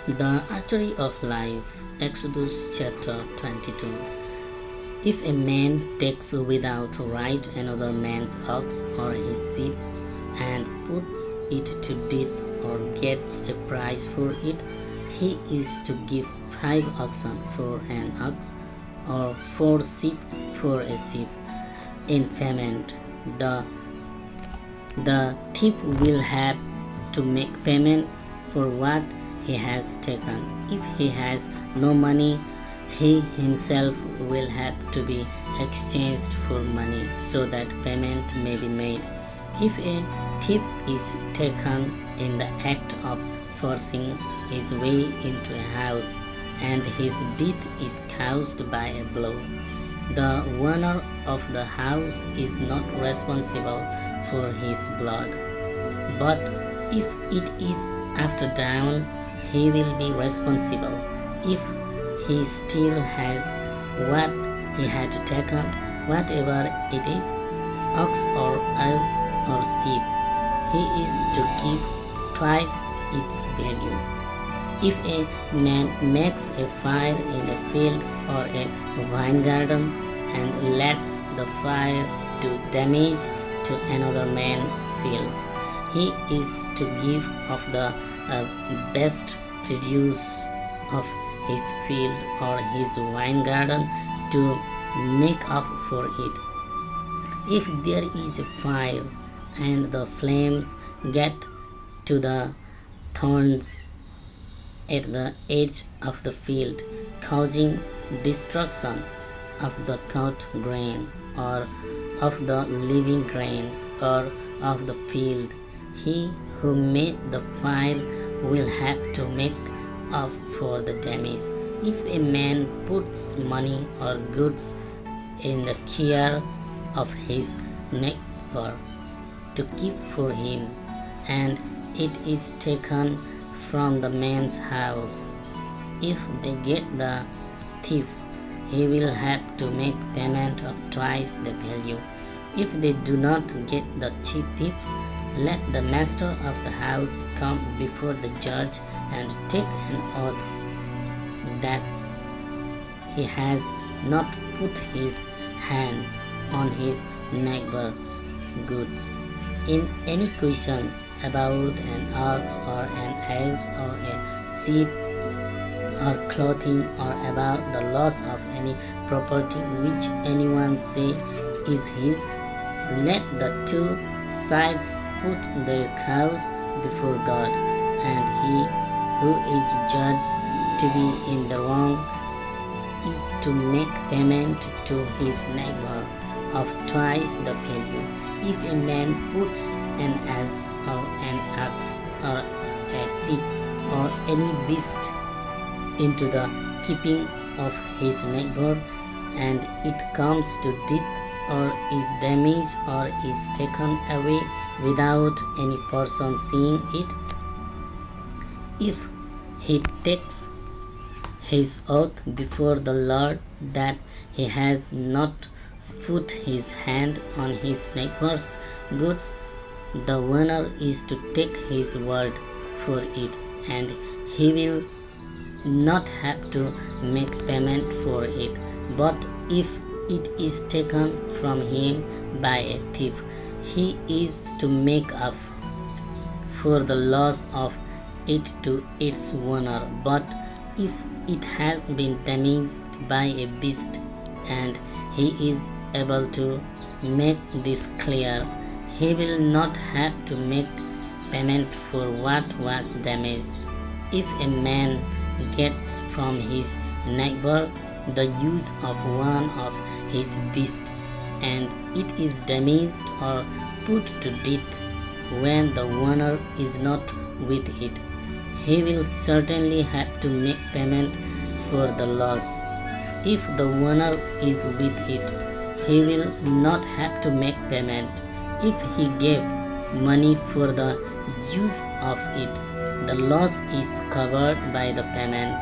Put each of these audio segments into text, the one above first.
The artery of life, Exodus chapter 22. If a man takes without right another man's ox or his sheep, and puts it to death or gets a price for it, he is to give 5 oxen for an ox, or 4 sheep for a sheep. In payment, the thief will have to make payment for what he has taken. If he has no money, he himself will have to be exchanged for money so that payment may be made. If a thief is taken in the act of forcing his way into a house and his death is caused by a blow, the owner of the house is not responsible for his blood. But if it is after dawn, he will be responsible. If he still has what he had taken, whatever it is, ox or ass or sheep, he is to give twice its value. If a man makes a fire in a field or a vine garden and lets the fire do damage to another man's fields, he is to give of the best produce of his field or his vine garden to make up for it. If there is a fire and the flames get to the thorns at the edge of the field, causing destruction of the cut grain or of the living grain or of the field, he who made the fire will have to make up for the damage. If a man puts money or goods in the care of his neighbor to keep for him, and it is taken from the man's house, if they get the thief, he will have to make payment of twice the value. If they do not get the thief, let the master of the house come before the judge and take an oath that he has not put his hand on his neighbor's goods. In any question about an ox or an ass or a sheep or clothing or about the loss of any property which anyone say is his, let the 2 sides put their cause before God, and he who is judged to be in the wrong is to make payment to his neighbor of twice the value. If a man puts an ass or an ox or a sheep or any beast into the keeping of his neighbor, and it comes to death or is damaged or is taken away without any person seeing it, if he takes his oath before the Lord that he has not put his hand on his neighbor's goods, the owner is to take his word for it, and he will not have to make payment for it. But if it is taken from him by a thief, he is to make up for the loss of it to its owner. But if it has been damaged by a beast, and he is able to make this clear, he will not have to make payment for what was damaged. If a man gets from his neighbor the use of one of his beasts, and it is damaged or put to death when the owner is not with it, he will certainly have to make payment for the loss. If the owner is with it, he will not have to make payment. If he gave money for the use of it, the loss is covered by the payment.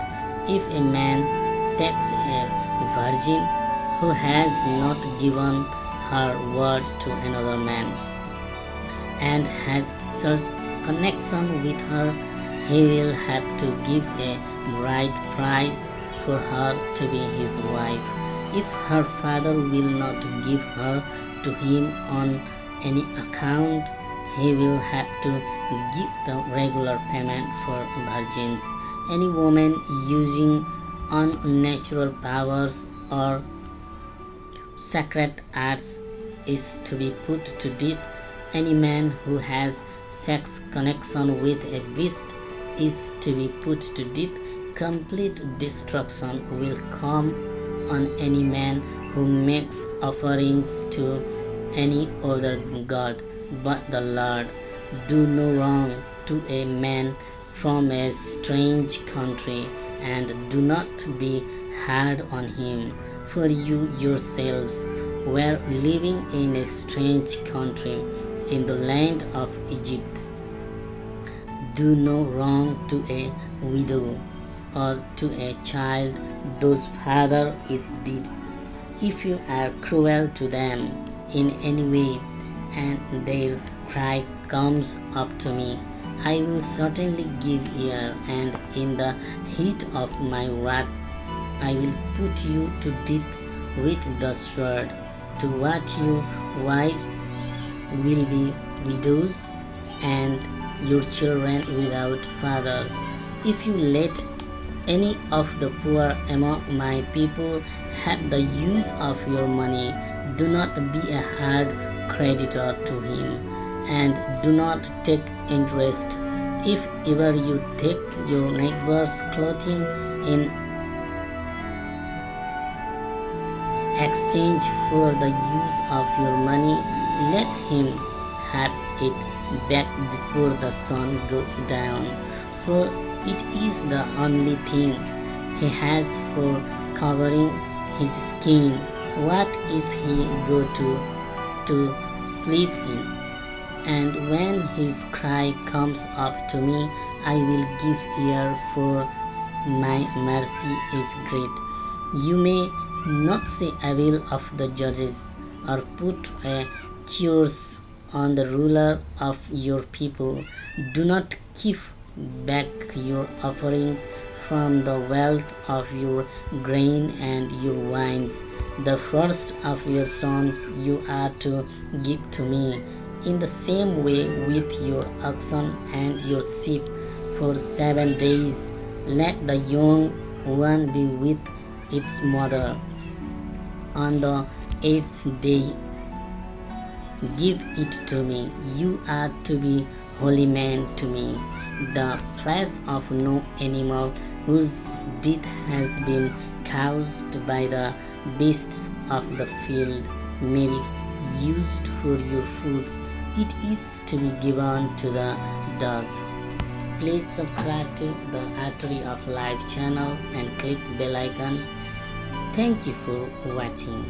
If a man takes a virgin who has not given her word to another man and has connection with her he will have to give a bride price for her to be his wife. If her father will not give her to him on any account, he will have to give the regular payment for virgins. Any woman using unnatural powers or sacred arts is to be put to death. Any man who has sex connection with a beast is to be put to death. Complete destruction will come on any man who makes offerings to any other god but the Lord. Do no wrong to a man from a strange country, and do not be hard on him, for you yourselves were living in a strange country, in the land of Egypt. Do no wrong to a widow or to a child whose father is dead. If you are cruel to them in any way, and their cry comes up to me, I will certainly give ear, and in the heat of my wrath I will put you to death with the sword. To what your wives will be widows, and your children without fathers. If you let any of the poor among my people have the use of your money, do not be a hard creditor to him, and do not take interest. If ever you take your neighbor's clothing in exchange for the use of your money, let him have it back before the sun goes down, for it is the only thing he has for covering his skin. What is he go to sleep in? And when his cry comes up to me, I will give ear, for my mercy is great. You may not say evil of the judges, or put a curse on the ruler of your people. Do not keep back your offerings from the wealth of your grain and your wines. The first of your sons you are to give to me. In the same way with your oxen and your sheep. For 7 days let the young one be with its mother. On the 8th day give it to me. You are to be holy men to me. The flesh of no animal whose death has been caused by the beasts of the field may be used for your food. It is to be given to the dogs. Please subscribe to the Artery of Life channel and click bell icon. Thank you for watching.